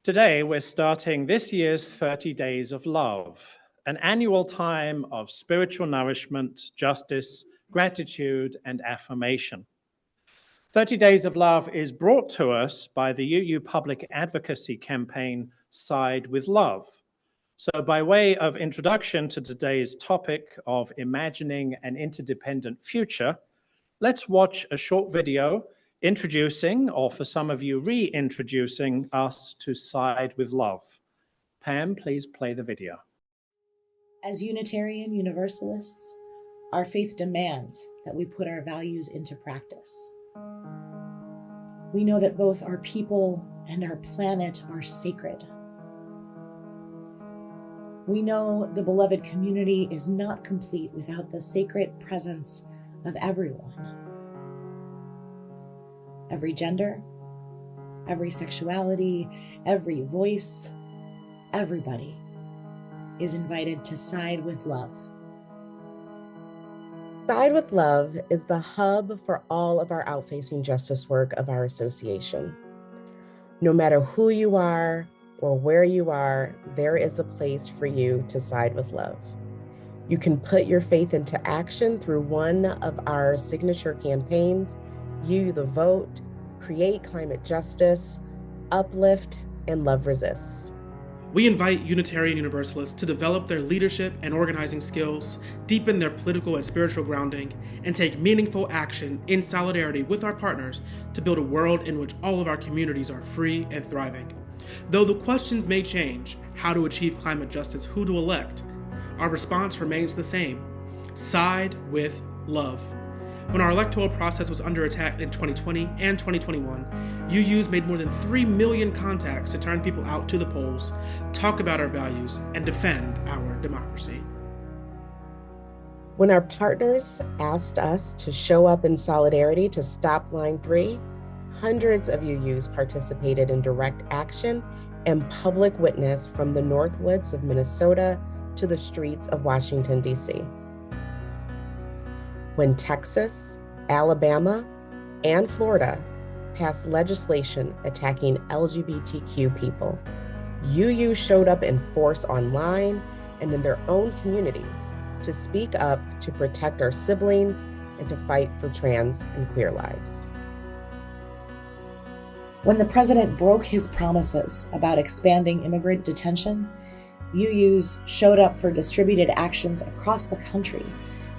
Today, we're starting this year's 30 Days of Love, an annual time of spiritual nourishment, justice, gratitude, and affirmation. 30 Days of Love is brought to us by the UU public advocacy campaign, Side with Love. So by way of introduction to today's topic of imagining an interdependent future, let's watch a short video introducing, or for some of you, reintroducing us to Side with Love. Pam, please play the video. As Unitarian Universalists, our faith demands that we put our values into practice. We know that both our people and our planet are sacred. We know the beloved community is not complete without the sacred presence of everyone. Every gender, every sexuality, every voice, everybody is invited to side with love. Side with Love is the hub for all of our outfacing justice work of our association. No matter who you are or where you are, there is a place for you to side with love. You can put your faith into action through one of our signature campaigns, You the Vote, Create Climate Justice, Uplift, and Love Resists. We invite Unitarian Universalists to develop their leadership and organizing skills, deepen their political and spiritual grounding, and take meaningful action in solidarity with our partners to build a world in which all of our communities are free and thriving. Though the questions may change, how to achieve climate justice, who to elect, our response remains the same: side with love. When our electoral process was under attack in 2020 and 2021, UUs made more than 3 million contacts to turn people out to the polls, talk about our values, and defend our democracy. When our partners asked us to show up in solidarity to stop Line 3, hundreds of UUs participated in direct action and public witness from the Northwoods of Minnesota to the streets of Washington, D.C. When Texas, Alabama, and Florida passed legislation attacking LGBTQ people, UU showed up in force online and in their own communities to speak up to protect our siblings and to fight for trans and queer lives. When the president broke his promises about expanding immigrant detention, UUs showed up for distributed actions across the country,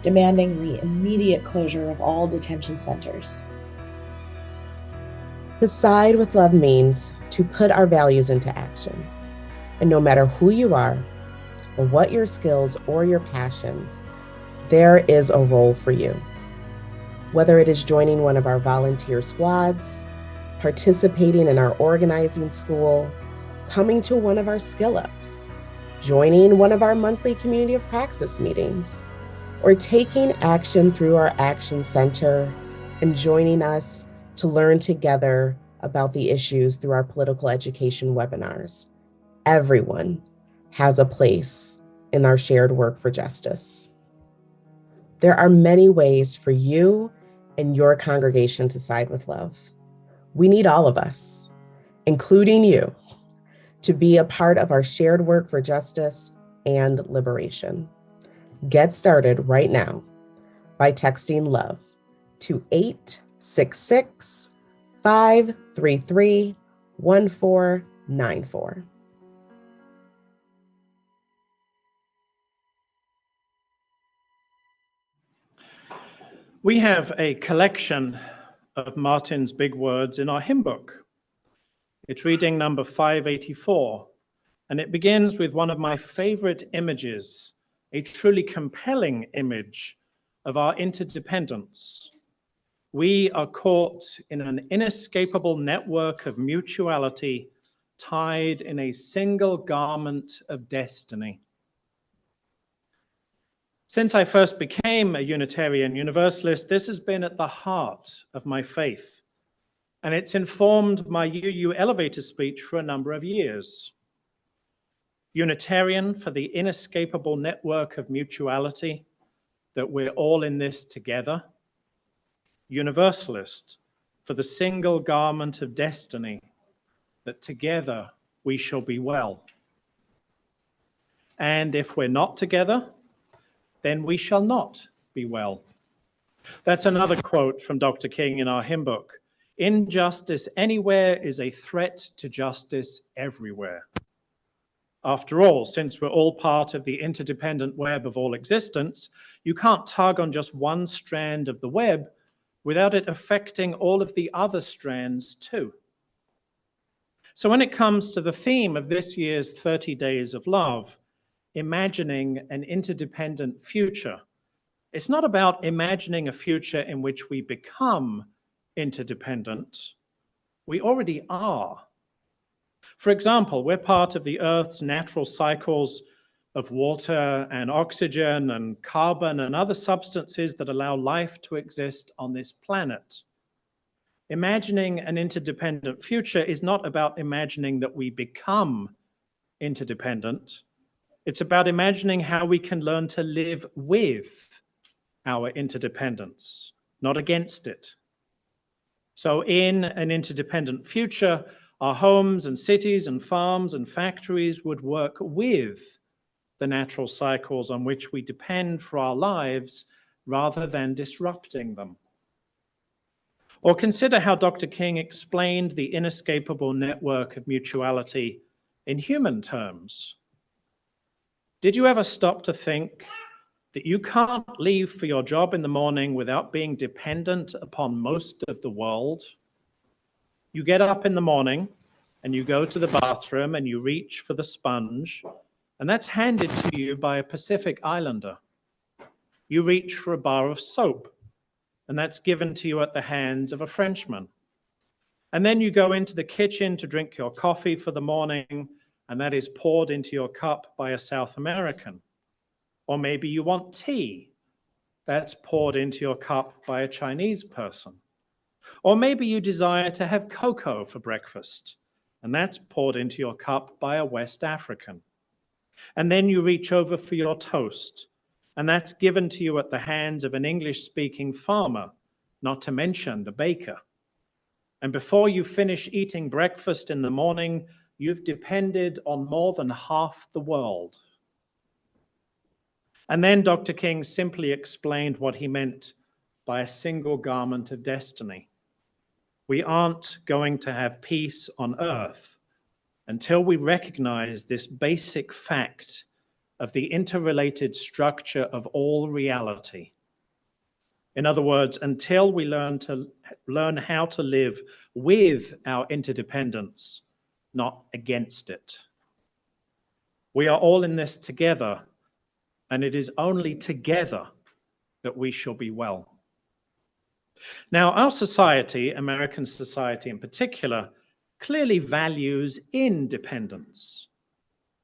demanding the immediate closure of all detention centers. To side with love means to put our values into action. And no matter who you are, or what your skills or your passions, there is a role for you. Whether it is joining one of our volunteer squads, participating in our organizing school, coming to one of our skill-ups, joining one of our monthly community of praxis meetings, or taking action through our Action Center and joining us to learn together about the issues through our political education webinars. Everyone has a place in our shared work for justice. There are many ways for you and your congregation to side with love. We need all of us, including you, to be a part of our shared work for justice and liberation. Get started right now by texting LOVE to 866-533-1494. We have a collection of Martin's big words in our hymn book. It's reading number 584, and it begins with one of my favorite images, a truly compelling image of our interdependence. We are caught in an inescapable network of mutuality, tied in a single garment of destiny. Since I first became a Unitarian Universalist, this has been at the heart of my faith, and it's informed my UU elevator speech for a number of years. Unitarian for the inescapable network of mutuality, that we're all in this together. Universalist for the single garment of destiny, that together we shall be well. And if we're not together, then we shall not be well. That's another quote from Dr. King in our hymn book. Injustice anywhere is a threat to justice everywhere. After all, since we're all part of the interdependent web of all existence, you can't tug on just one strand of the web without it affecting all of the other strands too. So when it comes to the theme of this year's 30 Days of Love, imagining an interdependent future, it's not about imagining a future in which we become interdependent. We already are. For example, we're part of the Earth's natural cycles of water and oxygen and carbon and other substances that allow life to exist on this planet. Imagining an interdependent future is not about imagining that we become interdependent. It's about imagining how we can learn to live with our interdependence, not against it. So in an interdependent future, our homes and cities and farms and factories would work with the natural cycles on which we depend for our lives rather than disrupting them. Or consider how Dr. King explained the inescapable network of mutuality in human terms. Did you ever stop to think that you can't leave for your job in the morning without being dependent upon most of the world? You get up in the morning and you go to the bathroom and you reach for the sponge, and that's handed to you by a Pacific Islander. You reach for a bar of soap, and that's given to you at the hands of a Frenchman. And then you go into the kitchen to drink your coffee for the morning, and that is poured into your cup by a South American. Or maybe you want tea. That's poured into your cup by a Chinese person. Or maybe you desire to have cocoa for breakfast, and that's poured into your cup by a West African. And then you reach over for your toast, and that's given to you at the hands of an English-speaking farmer, not to mention the baker. And before you finish eating breakfast in the morning, you've depended on more than half the world. And then Dr. King simply explained what he meant by a single garment of destiny. We aren't going to have peace on earth until we recognize this basic fact of the interrelated structure of all reality. In other words, until we learn how to live with our interdependence, not against it. We are all in this together, and it is only together that we shall be well. Now, our society, American society in particular, clearly values independence.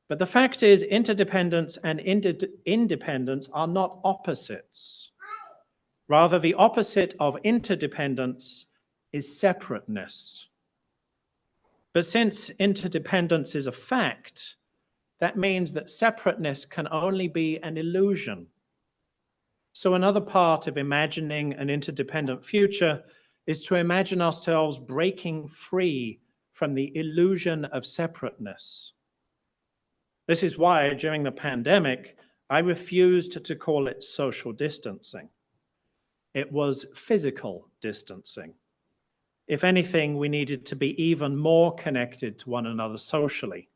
But the fact is, interdependence and independence are not opposites. Rather, the opposite of interdependence is separateness. But since interdependence is a fact, that means that separateness can only be an illusion. So another part of imagining an interdependent future is to imagine ourselves breaking free from the illusion of separateness. This is why, during the pandemic, I refused to call it social distancing. It was physical distancing. If anything, we needed to be even more connected to one another socially,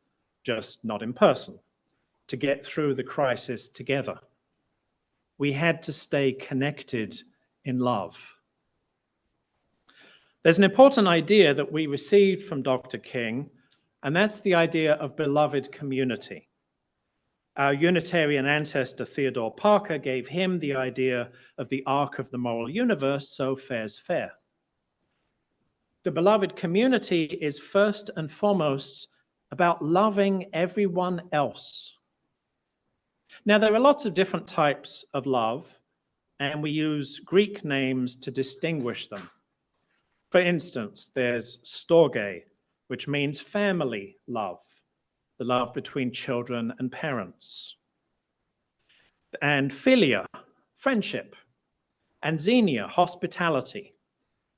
just not in person, to get through the crisis together. We had to stay connected in love. There's an important idea that we received from Dr. King, and that's the idea of beloved community. Our Unitarian ancestor Theodore Parker gave him the idea of the arc of the moral universe, so fare's fair. The beloved community is first and foremost about loving everyone else. Now, there are lots of different types of love, and we use Greek names to distinguish them. For instance, there's storge, which means family love, the love between children and parents. And philia, friendship. And xenia, hospitality.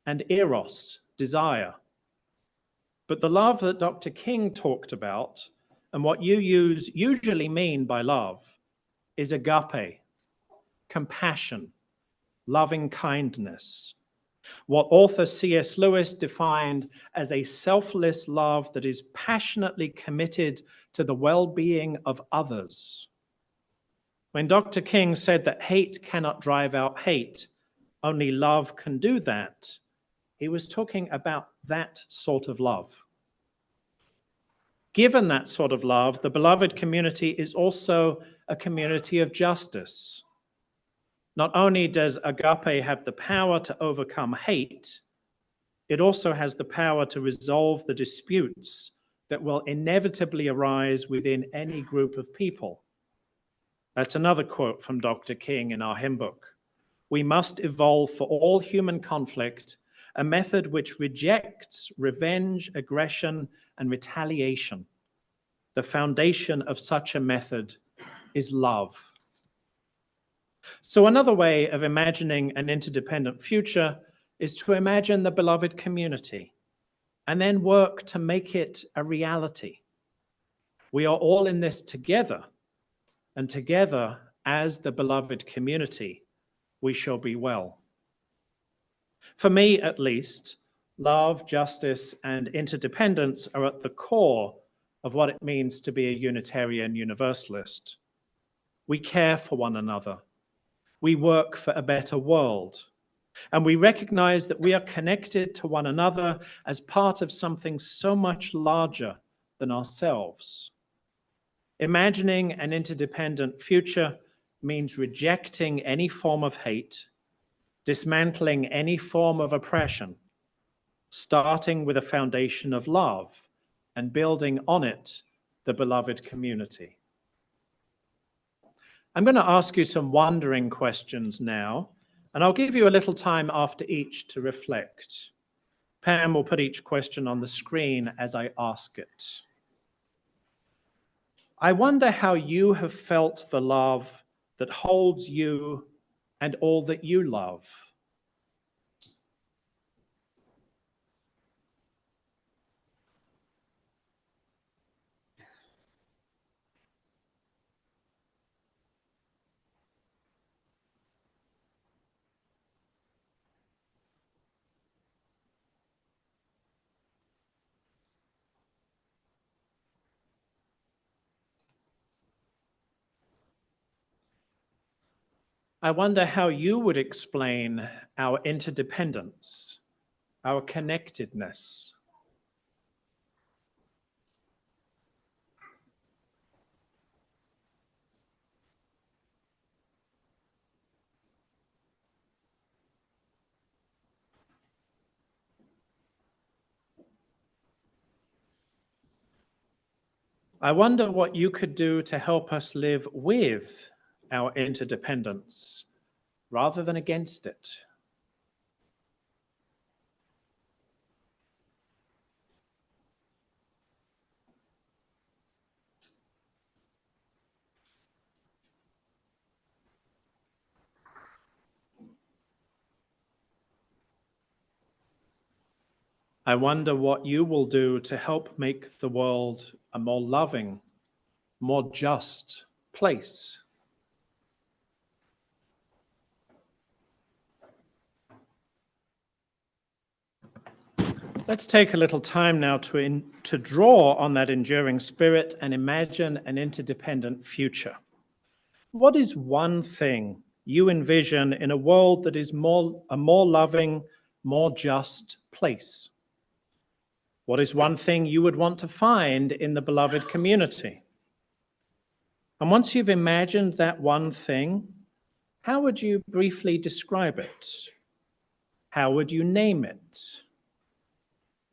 And eros, desire. But the love that Dr. King talked about, and what you usually mean by love, is agape, compassion, loving kindness. What author C.S. Lewis defined as a selfless love that is passionately committed to the well-being of others. When Dr. King said that hate cannot drive out hate, only love can do that, he was talking about that sort of love. Given that sort of love, the beloved community is also a community of justice. Not only does agape have the power to overcome hate, it also has the power to resolve the disputes that will inevitably arise within any group of people. That's another quote from Dr. King in our hymn book. We must evolve for all human conflict a method which rejects revenge, aggression, and retaliation. The foundation of such a method is love. So another way of imagining an interdependent future is to imagine the beloved community and then work to make it a reality. We are all in this together, and together as the beloved community, we shall be well. For me, at least, love, justice, and interdependence are at the core of what it means to be a Unitarian Universalist. We care for one another. We work for a better world. And we recognize that we are connected to one another as part of something so much larger than ourselves. Imagining an interdependent future means rejecting any form of hate, dismantling any form of oppression, starting with a foundation of love and building on it the beloved community. I'm going to ask you some wondering questions now, and I'll give you a little time after each to reflect. Pam will put each question on the screen as I ask it. I wonder how you have felt the love that holds you and all that you love. I wonder how you would explain our interdependence, our connectedness. I wonder what you could do to help us live with our interdependence rather than against it. I wonder what you will do to help make the world a more loving, more just place. Let's take a little time now to draw on that enduring spirit and imagine an interdependent future. What is one thing you envision in a world that is a more loving, more just place? What is one thing you would want to find in the beloved community? And once you've imagined that one thing, how would you briefly describe it? How would you name it?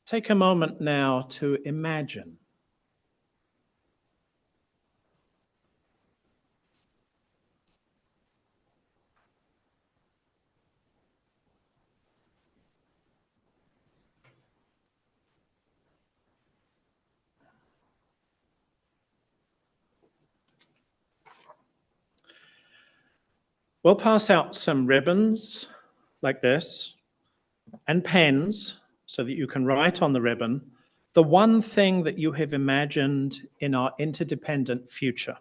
Take a moment now to imagine. We'll pass out some ribbons like this and pens so that you can write on the ribbon the one thing that you have imagined in our interdependent future.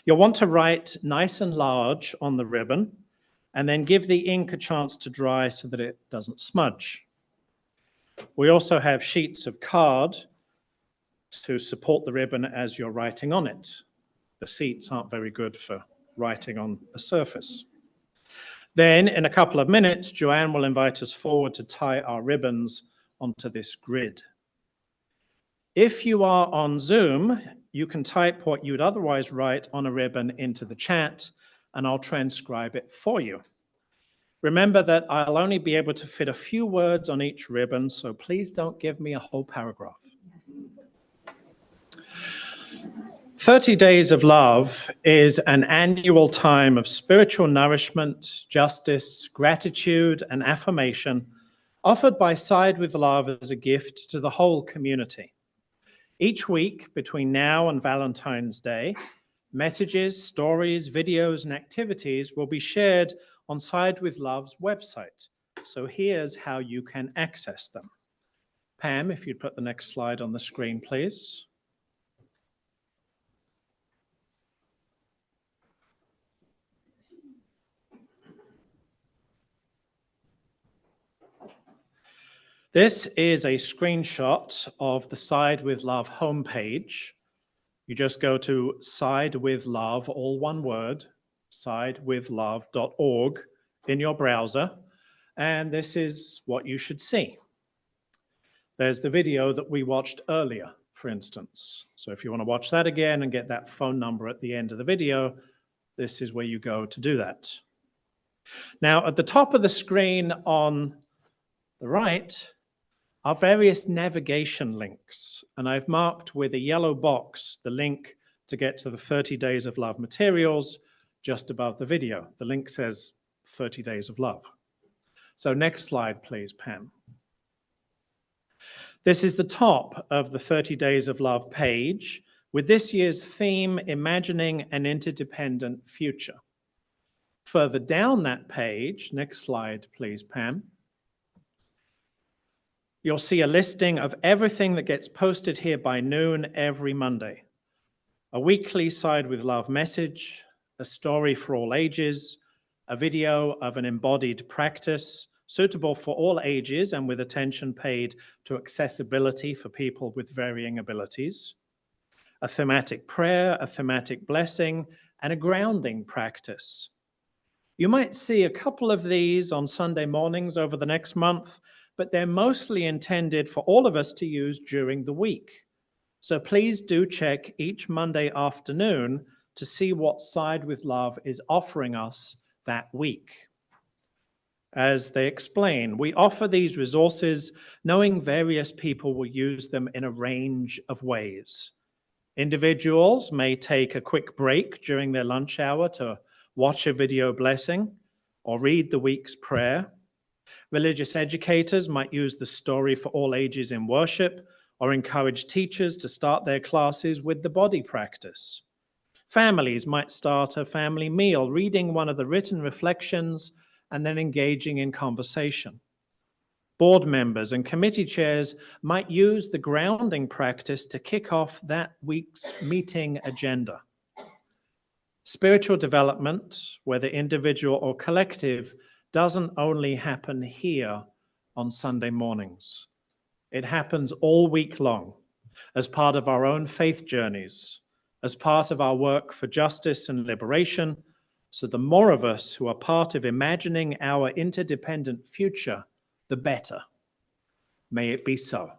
You'll want to write nice and large on the ribbon, and then give the ink a chance to dry so that it doesn't smudge. We also have sheets of card to support the ribbon as you're writing on it. The seats aren't very good for writing on a surface. Then, in a couple of minutes, Joanne will invite us forward to tie our ribbons onto this grid. If you are on Zoom, you can type what you'd otherwise write on a ribbon into the chat, and I'll transcribe it for you. Remember that I'll only be able to fit a few words on each ribbon, so please don't give me a whole paragraph. 30 Days of Love is an annual time of spiritual nourishment, justice, gratitude, and affirmation offered by Side with Love as a gift to the whole community. Each week between now and Valentine's Day, messages, stories, videos, and activities will be shared on Side with Love's website. So here's how you can access them. Pam, if you'd put the next slide on the screen, please. This is a screenshot of the Side with Love homepage. You just go to Side with Love, all one word, sidewithlove.org in your browser, and this is what you should see. There's the video that we watched earlier, for instance. So if you want to watch that again and get that phone number at the end of the video, this is where you go to do that. Now, at the top of the screen on the right are various navigation links, and I've marked with a yellow box the link to get to the 30 Days of Love materials just above the video. The link says 30 Days of Love. So next slide, please, Pam. This is the top of the 30 Days of Love page with this year's theme, Imagining an Interdependent Future. Further down that page, next slide, please, Pam, you'll see a listing of everything that gets posted here by noon every Monday. A weekly Side with Love message, a story for all ages, a video of an embodied practice suitable for all ages and with attention paid to accessibility for people with varying abilities, a thematic prayer, a thematic blessing, and a grounding practice. You might see a couple of these on Sunday mornings over the next month, but they're mostly intended for all of us to use during the week. So please do check each Monday afternoon to see what Side with Love is offering us that week. As they explain, we offer these resources knowing various people will use them in a range of ways. Individuals may take a quick break during their lunch hour to watch a video blessing or read the week's prayer. Religious educators might use the story for all ages in worship or encourage teachers to start their classes with the body practice. Families might start a family meal reading one of the written reflections and then engaging in conversation. Board members and committee chairs might use the grounding practice to kick off that week's meeting agenda. Spiritual development, whether individual or collective, doesn't only happen here on Sunday mornings. It happens all week long as part of our own faith journeys, as part of our work for justice and liberation, so the more of us who are part of imagining our interdependent future, the better. May it be so.